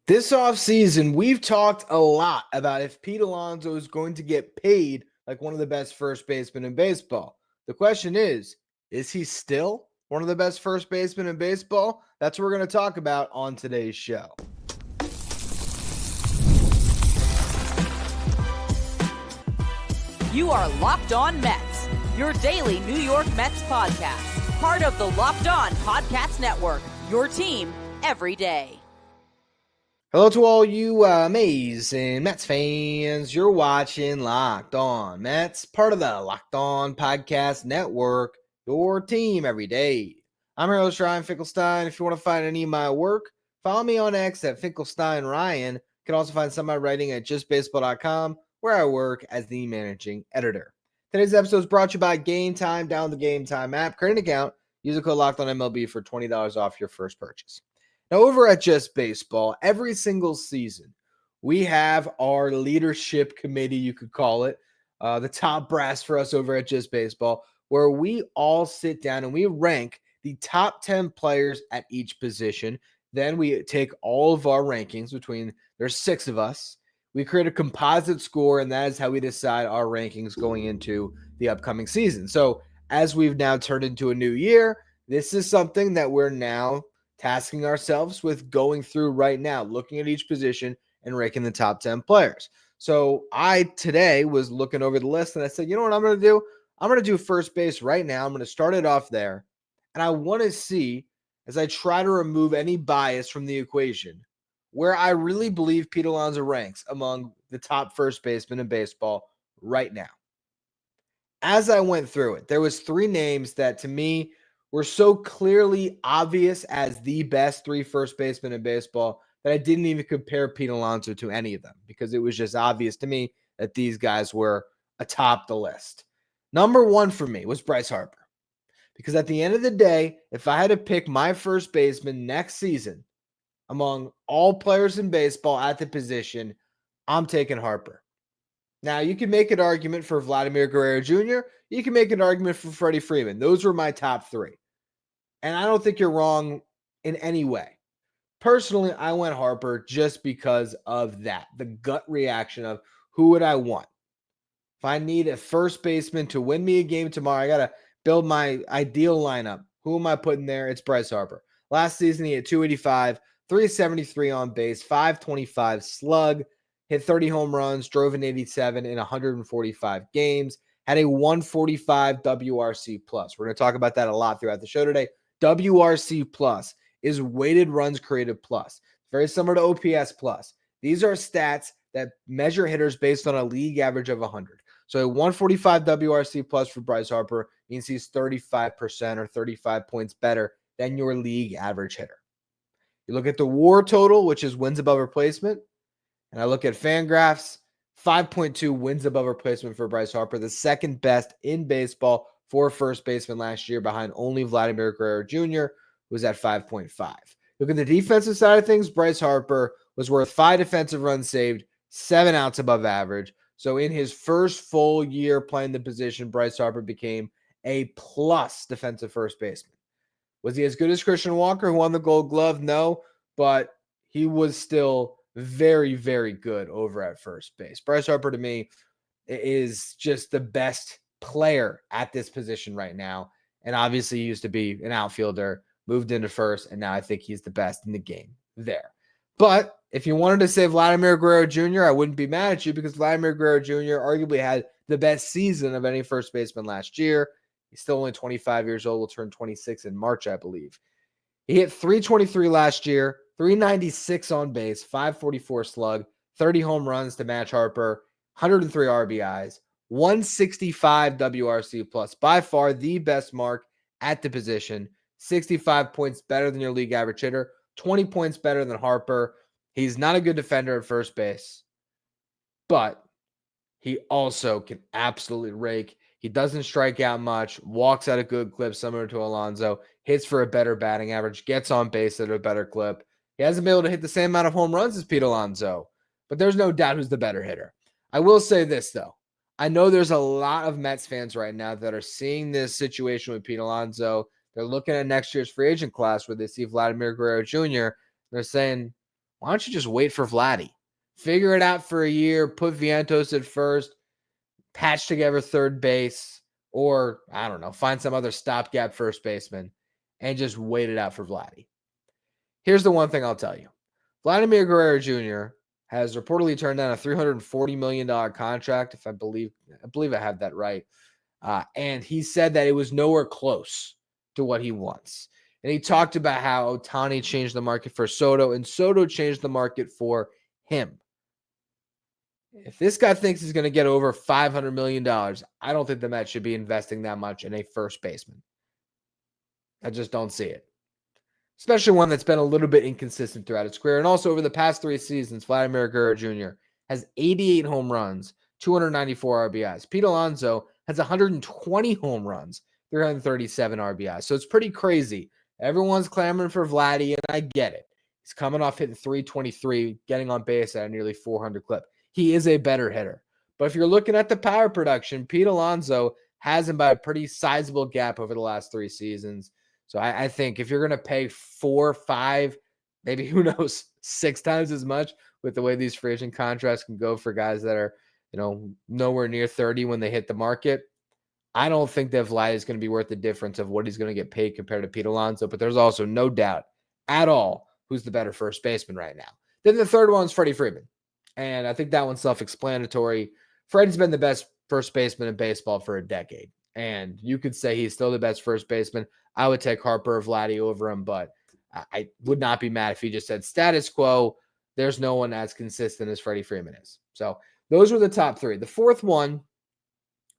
This offseason, we've talked a lot about if Pete Alonso is going to get paid like one of the best first basemen in baseball. The question is he still one of the best first basemen in baseball? That's what we're going to talk about on today's show. You are Locked On Mets, your daily New York Mets podcast. Part of the Locked On Podcast Network, your team every day. Hello to all you amazing Mets fans. You're watching Locked On Mets, part of the Locked On Podcast Network, your team every day. I'm your host, Ryan Finkelstein. If you want to find any of my work, follow me on X at Finkelstein Ryan. You can also find some of my writing at justbaseball.com, where I work as the managing editor. Today's episode is brought to you by Game Time. Download the Game Time app, create an account, use the code Locked On MLB for $20 off your first purchase. Now, over at Just Baseball, every single season, we have our leadership committee, you could call it, the top brass for us over at Just Baseball, where we all sit down and we rank the top 10 players at each position. Then we take all of our rankings there's 6 of us. We create a composite score, and that is how we decide our rankings going into the upcoming season. So as we've now turned into a new year, this is something that we're now tasking ourselves with going through right now, looking at each position and ranking the top 10 players. So I today was looking over the list and I said, you know what I'm going to do? I'm going to do first base right now. I'm going to start it off there. And I want to see, as I try to remove any bias from the equation, where I really believe Pete Alonso ranks among the top first basemen in baseball right now. As I went through it, there was 3 names that to me were so clearly obvious as the best 3 first basemen in baseball that I didn't even compare Pete Alonso to any of them because it was just obvious to me that these guys were atop the list. Number 1 for me was Bryce Harper, because at the end of the day, if I had to pick my first baseman next season among all players in baseball at the position, I'm taking Harper. Now, you can make an argument for Vladimir Guerrero Jr. You can make an argument for Freddie Freeman. Those were my top 3. And I don't think you're wrong in any way. Personally, I went Harper just because of that, the gut reaction of who would I want? If I need a first baseman to win me a game tomorrow, I got to build my ideal lineup. Who am I putting there? It's Bryce Harper. Last season, he had 285, 373 on base, 525 slug, hit 30 home runs, drove an 87 in 145 games, had a 145 WRC plus. We're going to talk about that a lot throughout the show today. WRC plus is weighted runs created plus. Very similar to OPS plus. These are stats that measure hitters based on a league average of 100. So a 145 WRC plus for Bryce Harper means he's 35% or 35 points better than your league average hitter. You look at the WAR total, which is wins above replacement, and I look at Fangraphs, 5.2 wins above replacement for Bryce Harper, the second best in baseball for first baseman last year, behind only Vladimir Guerrero Jr., who was at 5.5. Look at the defensive side of things. Bryce Harper was worth 5 defensive runs saved, 7 outs above average. So in his first full year playing the position, Bryce Harper became a plus defensive first baseman. Was he as good as Christian Walker, who won the Gold Glove? No, but he was still very, very good over at first base. Bryce Harper, to me, is just the best player at this position right now. And obviously, he used to be an outfielder, moved into first, and now I think he's the best in the game there. But if you wanted to say Vladimir Guerrero Jr., I wouldn't be mad at you, because Vladimir Guerrero Jr. arguably had the best season of any first baseman last year. He's still only 25 years old. Will turn 26 in March, I believe. He hit 323 last year, 396 on base, 544 slug, 30 home runs to match Harper, 103 RBIs, 165 WRC plus, by far the best mark at the position, 65 points better than your league average hitter, 20 points better than Harper. He's not a good defender at first base, but he also can absolutely rake. He doesn't strike out much, walks at a good clip similar to Alonso, hits for a better batting average, gets on base at a better clip. He hasn't been able to hit the same amount of home runs as Pete Alonso, but there's no doubt who's the better hitter. I will say this, though. I know there's a lot of Mets fans right now that are seeing this situation with Pete Alonso. They're looking at next year's free agent class where they see Vladimir Guerrero Jr. They're saying, Why don't you just wait for Vladdy? Figure it out for a year, put Vientos at first, patch together third base, or, I don't know, find some other stopgap first baseman and just wait it out for Vladdy. Here's the one thing I'll tell you. Vladimir Guerrero Jr. has reportedly turned down a $340 million contract, if I believe I have that right. And he said that it was nowhere close to what he wants. And he talked about how Ohtani changed the market for Soto, and Soto changed the market for him. If this guy thinks he's going to get over $500 million, I don't think the Mets should be investing that much in a first baseman. I just don't see it. Especially one that's been a little bit inconsistent throughout its career. And also over the past 3 seasons, Vladimir Guerrero Jr. has 88 home runs, 294 RBIs. Pete Alonso has 120 home runs, 337 RBIs. So it's pretty crazy. Everyone's clamoring for Vladdy, and I get it. He's coming off hitting 323, getting on base at a nearly 400 clip. He is a better hitter. But if you're looking at the power production, Pete Alonso has him by a pretty sizable gap over the last 3 seasons. So I think if you're going to pay 4, 5, maybe who knows, 6 times as much with the way these free agent contracts can go for guys that are, nowhere near 30 when they hit the market, I don't think that Vlad is going to be worth the difference of what he's going to get paid compared to Pete Alonso. But there's also no doubt at all who's the better first baseman right now. Then the third one is Freddie Freeman. And I think that one's self-explanatory. Freddie's been the best first baseman in baseball for a decade. And you could say he's still the best first baseman. I would take Harper or Vladdy over him, but I would not be mad if he just said status quo. There's no one as consistent as Freddie Freeman is. So those were the top 3. The fourth one,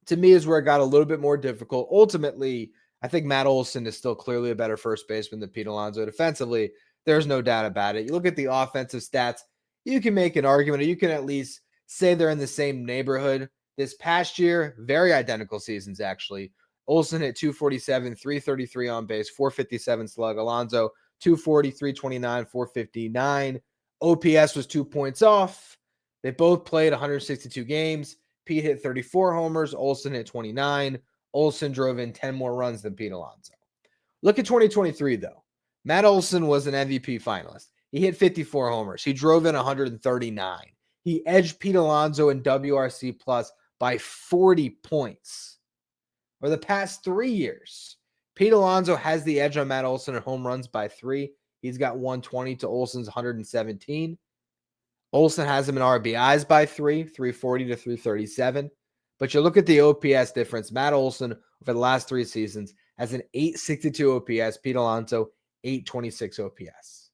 to me, is where it got a little bit more difficult. Ultimately, I think Matt Olson is still clearly a better first baseman than Pete Alonso. Defensively, there's no doubt about it. You look at the offensive stats, you can make an argument, or you can at least say they're in the same neighborhood. This past year, very identical seasons, actually. Olson hit 247, 333 on base, 457 slug. Alonso, 240, 329, 459. OPS was 2 points off. They both played 162 games. Pete hit 34 homers. Olson hit 29. Olson drove in 10 more runs than Pete Alonso. Look at 2023, though. Matt Olson was an MVP finalist. He hit 54 homers. He drove in 139. He edged Pete Alonso in WRC plus by 40 points. Over the past 3 years, Pete Alonso has the edge on Matt Olson in home runs by 3. He's got 120 to Olson's 117. Olson has him in RBIs by 3, 340 to 337. But you look at the OPS difference. Matt Olson, over the last 3 seasons, has an 862 OPS. Pete Alonso, 826 OPS.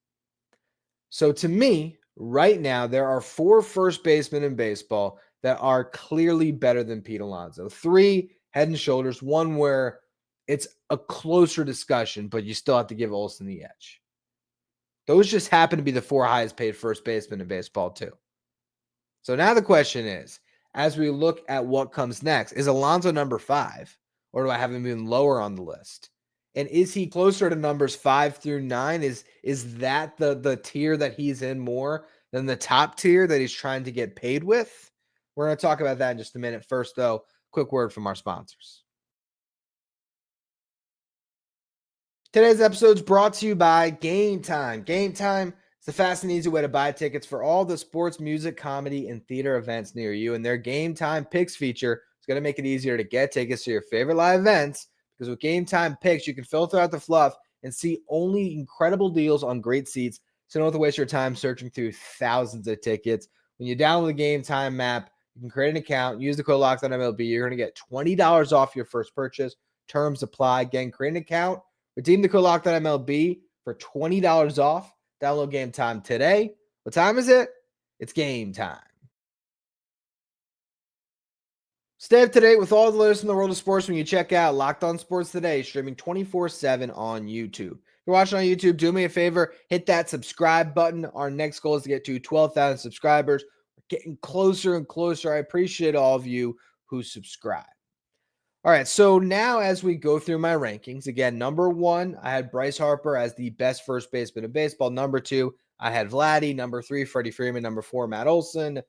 So to me, right now, there are 4 first basemen in baseball that are clearly better than Pete Alonso. 3 head and shoulders, 1 where it's a closer discussion, but you still have to give Olson the edge. Those just happen to be the 4 highest paid first basemen in baseball, too. So now the question is, as we look at what comes next, is Alonso number 5, or do I have him even lower on the list? And is he closer to numbers 5 through 9? Is that the tier that he's in more than the top tier that he's trying to get paid with? We're going to talk about that in just a minute. First, though, quick word from our sponsors. Today's episode is brought to you by Game Time. Game Time is the fast and easy way to buy tickets for all the sports, music, comedy, and theater events near you. And their Game Time Picks feature is going to make it easier to get tickets to your favorite live events, because with Game Time Picks, you can filter out the fluff and see only incredible deals on great seats, so you don't have to waste your time searching through thousands of tickets. When you download the Game Time app, you can create an account, use the code LOCKEDONMLB. You're going to get $20 off your first purchase. Terms apply. Again, create an account, redeem the code LOCKEDONMLB for $20 off. Download Game Time today. What time is it? It's game time. Stay up to date with all the latest in the world of sports when you check out Locked On Sports Today, streaming 24/7 on YouTube. If you're watching on YouTube, do me a favor, hit that subscribe button. Our next goal is to get to 12,000 subscribers. We're getting closer and closer. I appreciate all of you who subscribe. All right, so now as we go through my rankings, again, number 1, I had Bryce Harper as the best first baseman in baseball. Number 2, I had Vladdy. Number 3, Freddie Freeman. Number 4, Matt Olson.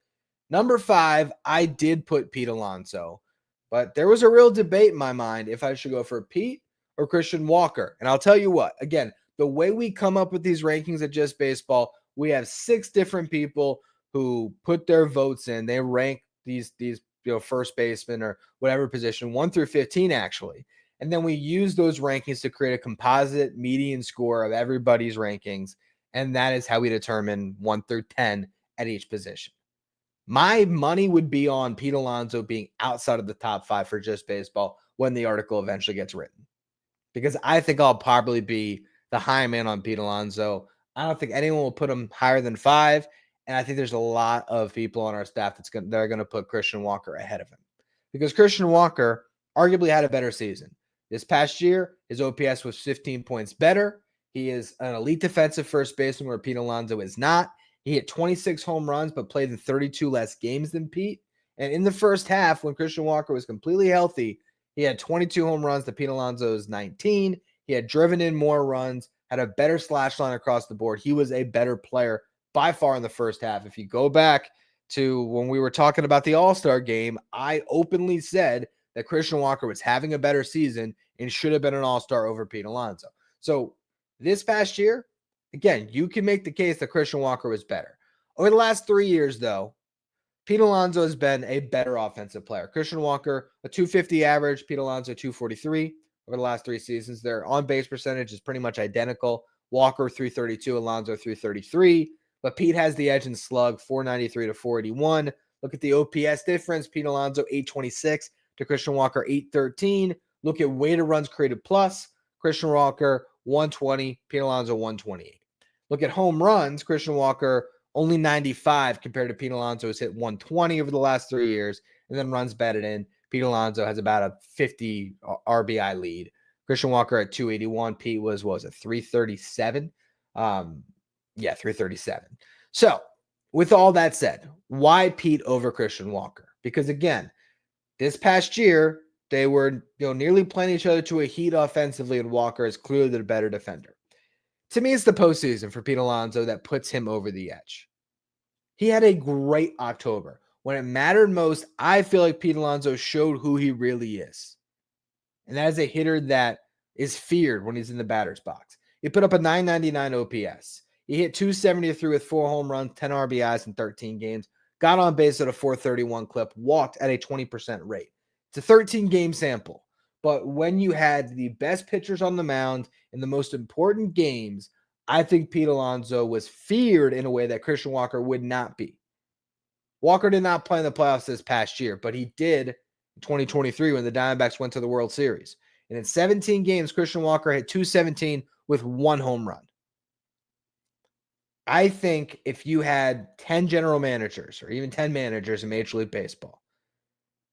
Number 5, I did put Pete Alonso, but there was a real debate in my mind if I should go for Pete or Christian Walker. And I'll tell you what, again, the way we come up with these rankings at Just Baseball, We have 6 different people who put their votes in. They rank these first baseman or whatever position, 1 through 15 actually. And then we use those rankings to create a composite median score of everybody's rankings. And that is how we determine 1 through 10 at each position. My money would be on Pete Alonso being outside of the top 5 for just baseball when the article eventually gets written. Because I think I'll probably be the high man on Pete Alonso. I don't think anyone will put him higher than 5. And I think there's a lot of people on our staff that are going to put Christian Walker ahead of him. Because Christian Walker arguably had a better season. This past year, his OPS was 15 points better. He is an elite defensive first baseman where Pete Alonso is not. He hit 26 home runs, but played in 32 less games than Pete. And in the first half, when Christian Walker was completely healthy, he had 22 home runs to Pete Alonso's 19. He had driven in more runs, had a better slash line across the board. He was a better player by far in the first half. If you go back to when we were talking about the All-Star game, I openly said that Christian Walker was having a better season and should have been an All-Star over Pete Alonso. So this past year, again, you can make the case that Christian Walker was better. Over the last 3 years, though, Pete Alonso has been a better offensive player. Christian Walker, a 250 average, Pete Alonso, 243 over the last 3 seasons. Their on-base percentage is pretty much identical. Walker, 332, Alonso, 333. But Pete has the edge in slug, 493 to 481. Look at the OPS difference. Pete Alonso, 826 to Christian Walker, 813. Look at weighted runs created plus. Christian Walker, 120. Pete Alonso, 128. Look at home runs. Christian Walker, only 95 compared to Pete Alonso, has hit 120 over the last 3 years, and then runs batted in. Pete Alonso has about a 50 RBI lead. Christian Walker at 281. Pete was 337? 337. So, with all that said, why Pete over Christian Walker? Because again, this past year, they were nearly playing each other to a heat offensively, and Walker is clearly the better defender. To me, it's the postseason for Pete Alonso that puts him over the edge. He had a great October. When it mattered most, I feel like Pete Alonso showed who he really is. And that is a hitter that is feared when he's in the batter's box. He put up a 999 OPS. He hit 273 with 4 home runs, 10 RBIs in 13 games, got on base at a 431 clip, walked at a 20% rate. It's a 13-game sample. But when you had the best pitchers on the mound in the most important games, I think Pete Alonso was feared in a way that Christian Walker would not be. Walker did not play in the playoffs this past year, but he did in 2023 when the Diamondbacks went to the World Series. And in 17 games, Christian Walker hit 217 with 1 home run. I think if you had 10 general managers or even 10 managers in Major League Baseball,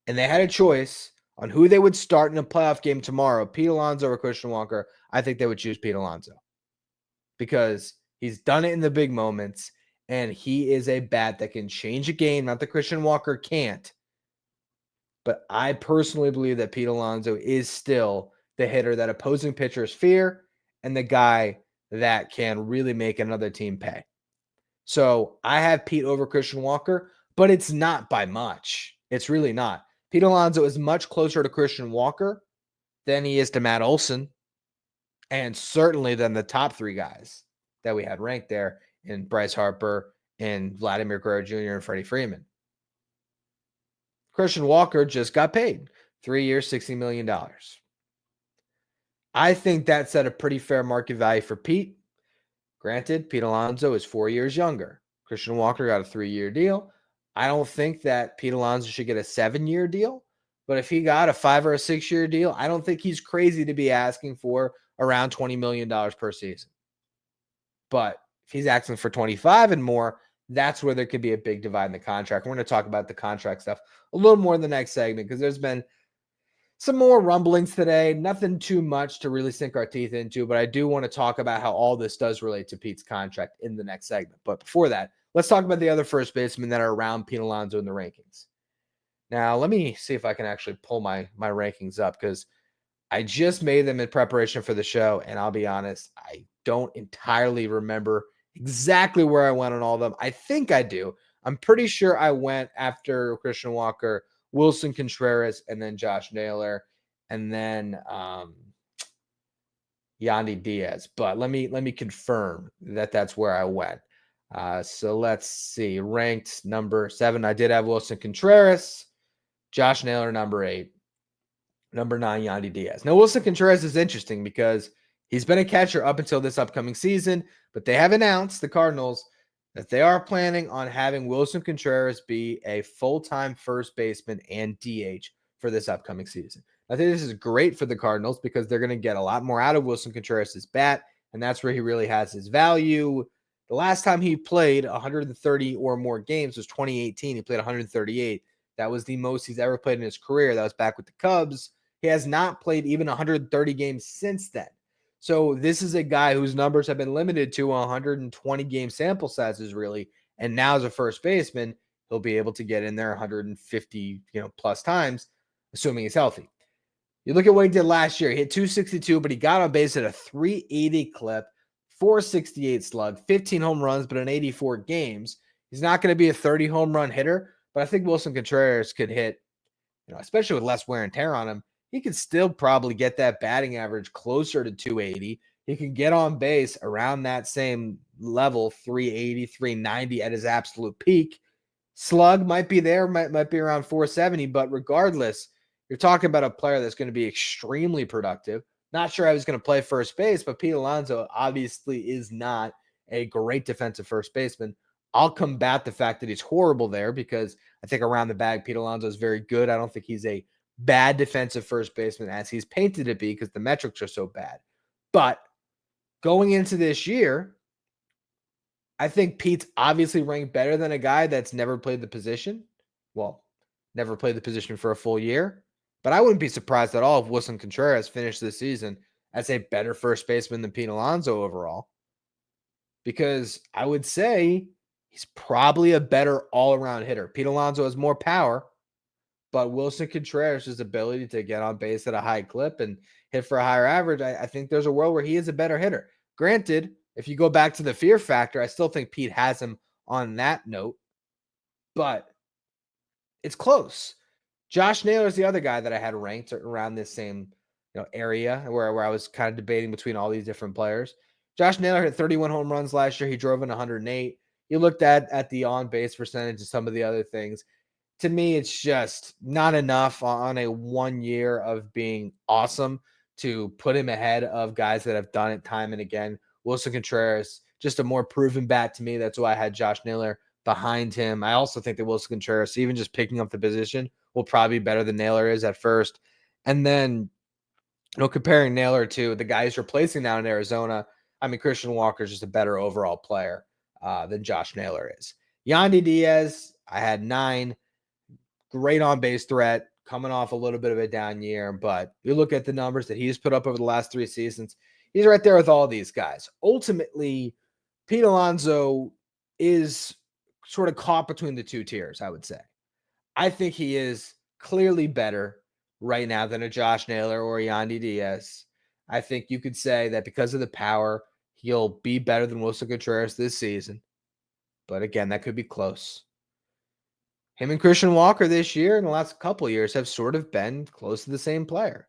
and they had a choice on who they would start in a playoff game tomorrow, Pete Alonso or Christian Walker, I think they would choose Pete Alonso. Because he's done it in the big moments, and he is a bat that can change a game. Not that Christian Walker can't, but I personally believe that Pete Alonso is still the hitter that opposing pitchers fear and the guy that can really make another team pay. So I have Pete over Christian Walker, but it's not by much. It's really not. Pete Alonso is much closer to Christian Walker than he is to Matt Olson, and certainly than the top 3 guys that we had ranked there in Bryce Harper and Vladimir Guerrero Jr. and Freddie Freeman. Christian Walker just got paid 3 years, $60 million. I think that set a pretty fair market value for Pete. Granted, Pete Alonso is 4 years younger. Christian Walker got a 3-year deal. I don't think that Pete Alonso should get a 7-year deal, but if he got a 5 or a 6-year deal, I don't think he's crazy to be asking for around $20 million per season. But if he's asking for 25 and more, that's where there could be a big divide in the contract. We're going to talk about the contract stuff a little more in the next segment because there's been some more rumblings today. Nothing too much to really sink our teeth into, but I do want to talk about how all this does relate to Pete's contract in the next segment. But before that, let's talk about the other first basemen that are around Pete Alonso in the rankings. Now, let me see if I can actually pull my rankings up because I just made them in preparation for the show, and I'll be honest, I don't entirely remember exactly where I went on all of them. I think I do. I'm pretty sure I went after Christian Walker, Wilson Contreras, and then Josh Naylor, and then Yandy Diaz. But let me confirm that that's where I went. So let's see. Ranked number 7, I did have Wilson Contreras. Josh Naylor, number 8. Number 9, Yandy Diaz. Now, Wilson Contreras is interesting because he's been a catcher up until this upcoming season, but they have announced, the Cardinals, that they are planning on having Wilson Contreras be a full-time first baseman and DH for this upcoming season. I think this is great for the Cardinals because they're going to get a lot more out of Wilson Contreras' bat, and that's where he really has his value. The last time he played 130 or more games was 2018. He played 138. That was the most he's ever played in his career. That was back with the Cubs. He has not played even 130 games since then. So this is a guy whose numbers have been limited to 120 game sample sizes, really. And now as a first baseman, he'll be able to get in there 150, plus times, assuming he's healthy. You look at what he did last year. He hit 262, but he got on base at a 380 clip, 468 slug, 15 home runs, but in 84 games. He's not going to be a 30 home run hitter, but I think Wilson Contreras could hit, especially with less wear and tear on him, he could still probably get that batting average closer to 280. He can get on base around that same level, 380, 390 at his absolute peak. Slug might be there, might be around 470, but regardless, you're talking about a player that's going to be extremely productive. Not sure I was going to play first base, but Pete Alonso obviously is not a great defensive first baseman. I'll combat the fact that he's horrible there because I think around the bag, Pete Alonso is very good. I don't think he's a bad defensive first baseman as he's painted to be because the metrics are so bad. But going into this year, I think Pete's obviously ranked better than a guy that's never played the position. Well, never played the position for a full year. But I wouldn't be surprised at all if Wilson Contreras finished this season as a better first baseman than Pete Alonso overall. Because I would say he's probably a better all-around hitter. Pete Alonso has more power, but Wilson Contreras' ability to get on base at a high clip and hit for a higher average, I think there's a world where he is a better hitter. Granted, if you go back to the fear factor, I still think Pete has him on that note, but it's close. Josh Naylor is the other guy that I had ranked around this same area where I was kind of debating between all these different players. Josh Naylor hit 31 home runs last year. He drove in 108. You looked at the on-base percentage and some of the other things. To me, it's just not enough on a 1 year of being awesome to put him ahead of guys that have done it time and again. Wilson Contreras, just a more proven bat to me. That's why I had Josh Naylor behind him. I also think that Wilson Contreras, even just picking up the position, will probably be better than Naylor is at first. And then, comparing Naylor to the guy he's replacing now in Arizona, Christian Walker is just a better overall player than Josh Naylor is. Yandy Diaz, I had 9. Great on-base threat, coming off a little bit of a down year. But you look at the numbers that he's put up over the last 3 seasons, he's right there with all these guys. Ultimately, Pete Alonso is sort of caught between the two tiers, I would say. I think he is clearly better right now than a Josh Naylor or a Yandy Diaz. I think you could say that because of the power, he'll be better than Wilson Contreras this season. But again, that could be close. Him and Christian Walker this year and the last couple of years have sort of been close to the same player.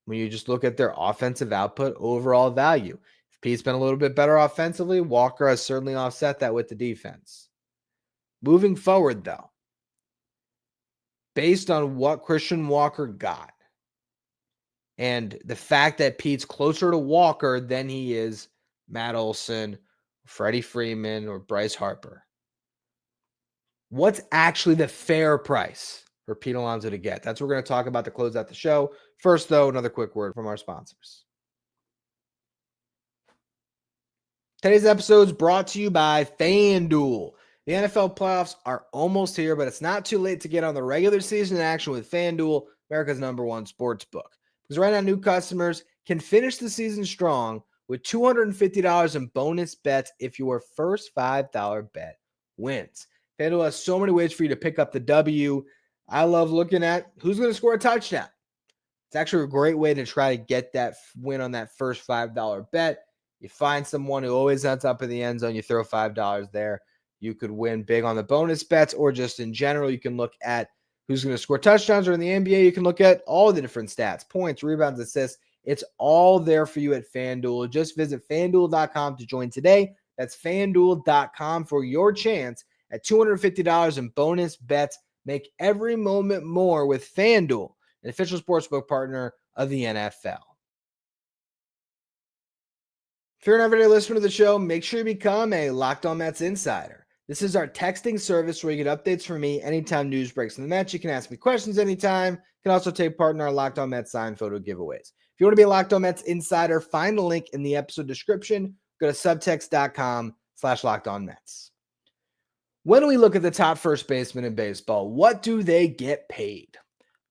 When you just look at their offensive output, overall value. If Pete's been a little bit better offensively, Walker has certainly offset that with the defense. Moving forward, though, based on what Christian Walker got and the fact that Pete's closer to Walker than he is Matt Olson, Freddie Freeman, or Bryce Harper, what's actually the fair price for Pete Alonso to get? That's what we're going to talk about to close out the show. First, though, another quick word from our sponsors. Today's episode is brought to you by FanDuel. The NFL playoffs are almost here, but it's not too late to get on the regular season action with FanDuel, America's #1 sports book. Because right now, new customers can finish the season strong with $250 in bonus bets if your first $5 bet wins. FanDuel has so many ways for you to pick up the W. I love looking at who's going to score a touchdown. It's actually a great way to try to get that win on that first $5 bet. You find someone who always ends up in the end zone, you throw $5 there. You could win big on the bonus bets, or just in general, you can look at who's going to score touchdowns, or in the NBA, you can look at all the different stats, points, rebounds, assists. It's all there for you at FanDuel. Just visit FanDuel.com to join today. That's FanDuel.com for your chance at $250 in bonus bets. Make every moment more with FanDuel, an official sportsbook partner of the NFL. If you're an everyday listener to the show, make sure you become a Locked On Mets insider. This is our texting service where you get updates from me anytime news breaks in the Mets. You can ask me questions anytime. You can also take part in our Locked On Mets signed photo giveaways. If you want to be a Locked On Mets insider, find the link in the episode description. Go to subtext.com/LockedOnMets. When we look at the top first baseman in baseball, what do they get paid?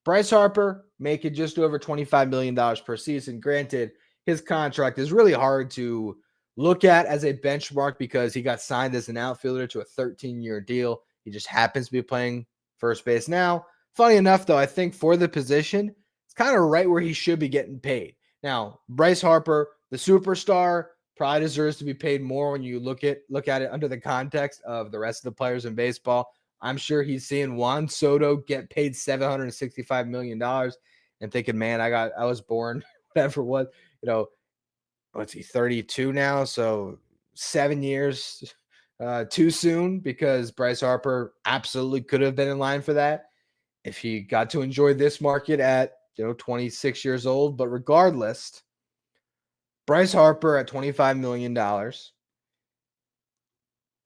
Bryce Harper making just over $25 million per season. Granted, his contract is really hard to look at as a benchmark because he got signed as an outfielder to a 13-year deal. He just happens to be playing first base now. Funny enough, though, I think for the position, it's kind of right where he should be getting paid. Now, Bryce Harper, the superstar, probably deserves to be paid more when you look at it under the context of the rest of the players in baseball. I'm sure he's seeing Juan Soto get paid $765 million and thinking, man, I was born, whatever it was, what's he, 32 now? So 7 years too soon, because Bryce Harper absolutely could have been in line for that if he got to enjoy this market at 26 years old. But regardless, Bryce Harper at $25 million.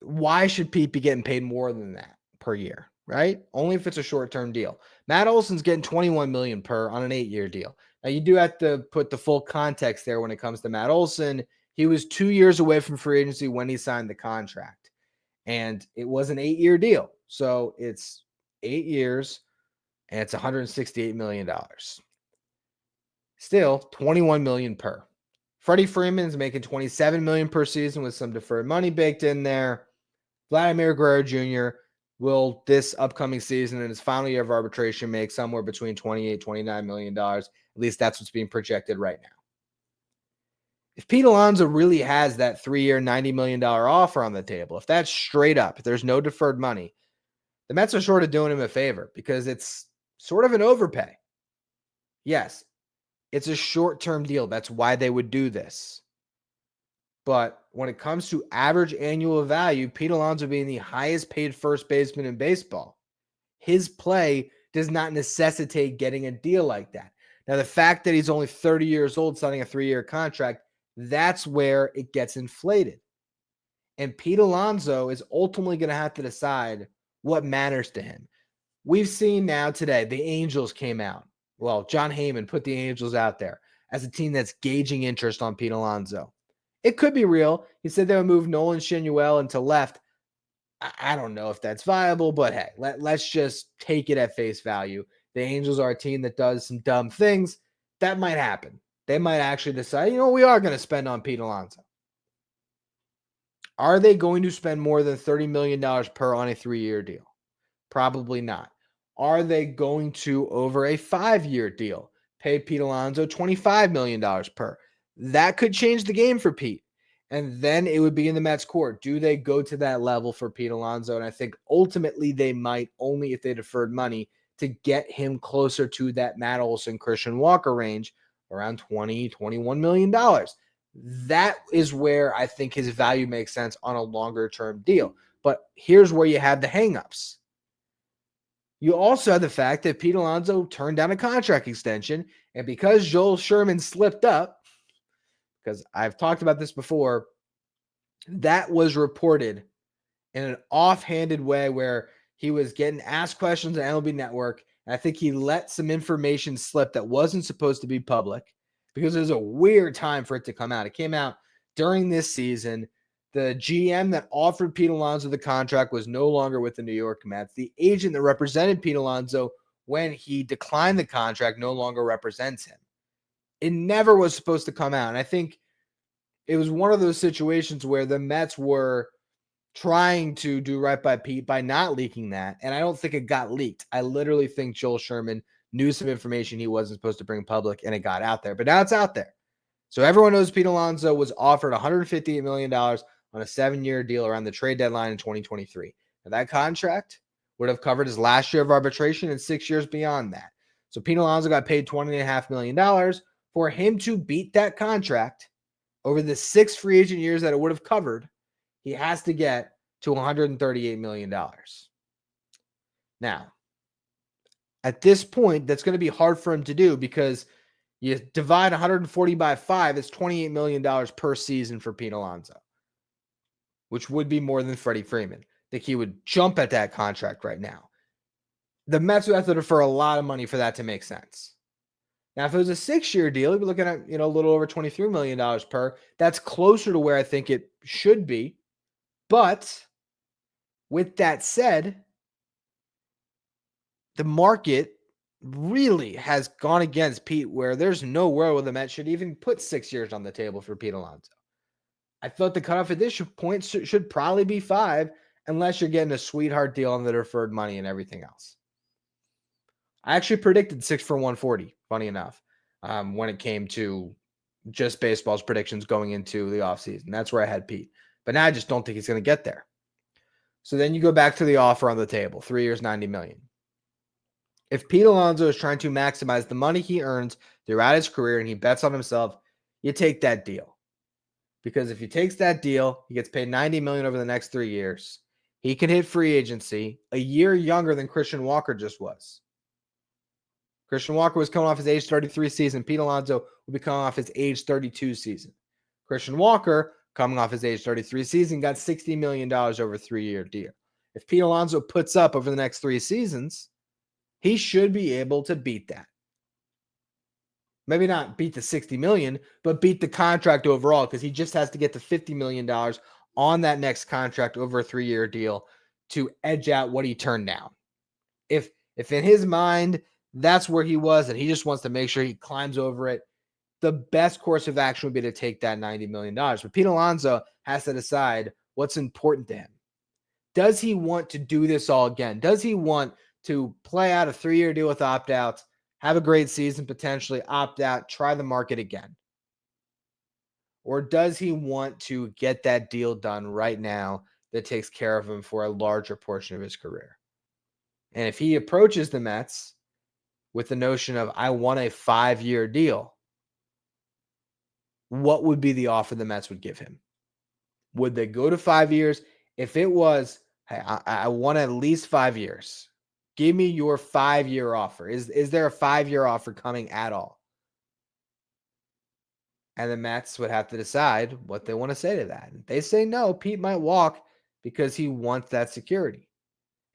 Why should Pete be getting paid more than that per year, right? Only if it's a short-term deal. Matt Olson's getting $21 million per on an 8-year deal. Now, you do have to put the full context there when it comes to Matt Olson. He was 2 years away from free agency when he signed the contract, and it was an 8-year deal. So it's 8 years, and it's $168 million. Still, $21 million per. Freddie Freeman is making $27 million per season with some deferred money baked in there. Vladimir Guerrero Jr. will this upcoming season in his final year of arbitration make somewhere between $28-29 million. At least that's what's being projected right now. If Pete Alonso really has that 3-year, $90 million offer on the table, if that's straight up, if there's no deferred money, the Mets are sort of doing him a favor because it's sort of an overpay. Yes, it's a short-term deal. That's why they would do this. But when it comes to average annual value, Pete Alonso being the highest paid first baseman in baseball, his play does not necessitate getting a deal like that. Now, the fact that he's only 30 years old signing a 3-year contract, that's where it gets inflated. And Pete Alonso is ultimately going to have to decide what matters to him. We've seen now today, the Angels came out. Well, John Heyman put the Angels out there as a team that's gauging interest on Pete Alonso. It could be real. He said they would move Nolan Schanuel into left. I don't know if that's viable, but hey, let's just take it at face value. The Angels are a team that does some dumb things. That might happen. They might actually decide, we are going to spend on Pete Alonso. Are they going to spend more than $30 million per on a 3-year deal? Probably not. Are they going to, over a 5-year deal, pay Pete Alonso $25 million per? That could change the game for Pete. And then it would be in the Mets' court. Do they go to that level for Pete Alonso? And I think ultimately they might, only if they deferred money to get him closer to that Matt Olson, Christian Walker range, around $20-21 million. That is where I think his value makes sense on a longer-term deal. But here's where you have the hangups. You also have the fact that Pete Alonso turned down a contract extension, and because Joel Sherman slipped up, because I've talked about this before, that was reported in an offhanded way where he was getting asked questions on MLB Network, and I think he let some information slip that wasn't supposed to be public because it was a weird time for it to come out. It came out during this season. The GM that offered Pete Alonso the contract was no longer with the New York Mets. The agent that represented Pete Alonso when he declined the contract no longer represents him. It never was supposed to come out. And I think it was one of those situations where the Mets were trying to do right by Pete by not leaking that. And I don't think it got leaked. I literally think Joel Sherman knew some information he wasn't supposed to bring public, and it got out there. But now it's out there. So everyone knows Pete Alonso was offered $158 million on a 7-year deal around the trade deadline in 2023. Now that contract would have covered his last year of arbitration and 6 years beyond that. So Pete Alonso got paid $20.5 million for him to beat that contract over the 6 free agent years that it would have covered He has to get to $138 million. Now, at this point, that's going to be hard for him to do because you divide 140 by 5, it's $28 million per season for Pete Alonso, which would be more than Freddie Freeman. I think he would jump at that contract right now. The Mets would have to defer a lot of money for that to make sense. Now, if it was a 6-year deal, you'd be looking at, a little over $23 million per. That's closer to where I think it should be. But with that said, the market really has gone against Pete, where there's no world where the Mets should even put 6 years on the table for Pete Alonso. I thought the cutoff at this point should probably be 5, unless you're getting a sweetheart deal on the deferred money and everything else. I actually predicted 6 for 140, funny enough, when it came to just baseball's predictions going into the offseason. That's where I had Pete. But now I just don't think he's going to get there. So then you go back to the offer on the table, 3 years, $90 million. If Pete Alonso is trying to maximize the money he earns throughout his career and he bets on himself, you take that deal. Because if he takes that deal, he gets paid $90 million over the next 3 years. He can hit free agency a year younger than Christian Walker just was. Christian Walker was coming off his age 33 season. Pete Alonso will be coming off his age 32 season. Christian Walker, coming off his age 33 season, got $60 million over a 3-year deal. If Pete Alonso puts up over the next 3 seasons, he should be able to beat that. Maybe not beat the $60 million, but beat the contract overall, because he just has to get to $50 million on that next contract over a 3-year deal to edge out what he turned down. If in his mind that's where he was and he just wants to make sure he climbs over it, the best course of action would be to take that $90 million. But Pete Alonso has to decide what's important to him. Does he want to do this all again? Does he want to play out a 3-year deal with opt-outs, have a great season, potentially opt out, try the market again? Or does he want to get that deal done right now that takes care of him for a larger portion of his career? And if he approaches the Mets with the notion of, I want a 5-year deal, what would be the offer the Mets would give him? Would they go to 5 years? If it was, hey, I want at least 5 years, give me your 5-year offer. Is there a 5-year offer coming at all? And the Mets would have to decide what they want to say to that. If they say no, Pete might walk because he wants that security.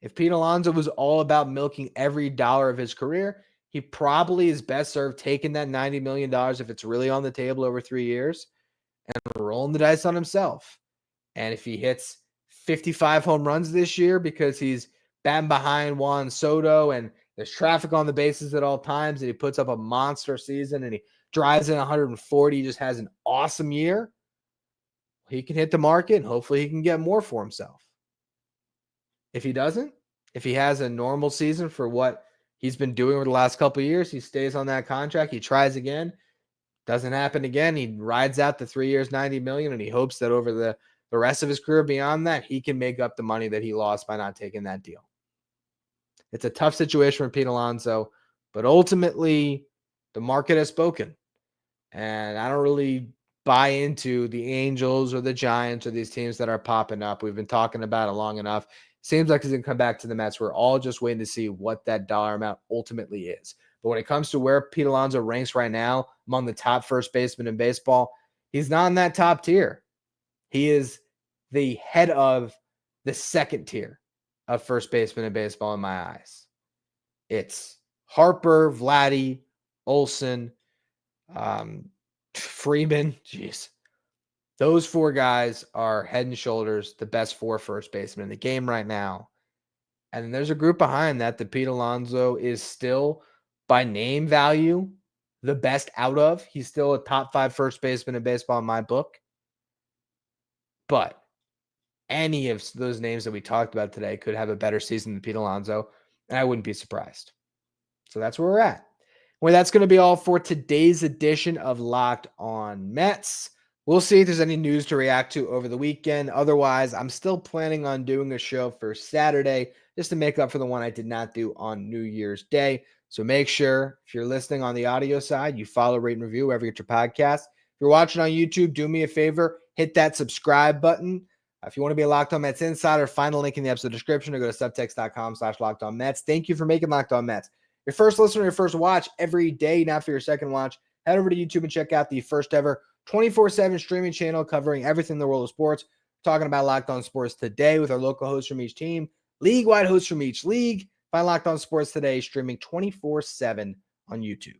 If Pete Alonso was all about milking every dollar of his career, he probably is best served taking that $90 million if it's really on the table over 3 years and rolling the dice on himself. And if he hits 55 home runs this year because he's batting behind Juan Soto and there's traffic on the bases at all times and he puts up a monster season and he drives in 140, he just has an awesome year, he can hit the market and hopefully he can get more for himself. If he doesn't, if he has a normal season for what he's been doing over the last couple of years, he stays on that contract, he tries again, doesn't happen again, he rides out the 3 years, $90 million, and he hopes that over the rest of his career beyond that, he can make up the money that he lost by not taking that deal. It's a tough situation for Pete Alonso, but ultimately the market has spoken. And I don't really buy into the Angels or the Giants or these teams that are popping up. We've been talking about it long enough. Seems like he's going to come back to the Mets. We're all just waiting to see what that dollar amount ultimately is. But when it comes to where Pete Alonso ranks right now among the top first basemen in baseball, he's not in that top tier. He is the head of the second tier of first baseman in baseball in my eyes. It's Harper, Vladdy, Olsen, Freeman. Jeez. Those 4 guys are head and shoulders the best 4 first basemen in the game right now. And then there's a group behind that Pete Alonso is still, by name value, the best out of. He's still a top 5 first baseman in baseball in my book. But any of those names that we talked about today could have a better season than Pete Alonso, and I wouldn't be surprised. So that's where we're at. Well, that's going to be all for today's edition of Locked On Mets. We'll see if there's any news to react to over the weekend. Otherwise, I'm still planning on doing a show for Saturday just to make up for the one I did not do on New Year's Day. So make sure, if you're listening on the audio side, you follow, rate, and review wherever you get your podcast. If you're watching on YouTube, do me a favor, hit that subscribe button. If you want to be a Locked On Mets insider, find the link in the episode description or go to subtext.com/LockedOnMets. Thank you for making Locked On Mets your first listener, your first watch every day, not for your second watch. Head over to YouTube and check out the first ever 24/7 streaming channel covering everything in the world of sports. We're talking about Locked On Sports today with our local hosts from each team, league-wide hosts from each league. Find Locked On Sports today streaming 24/7 on YouTube.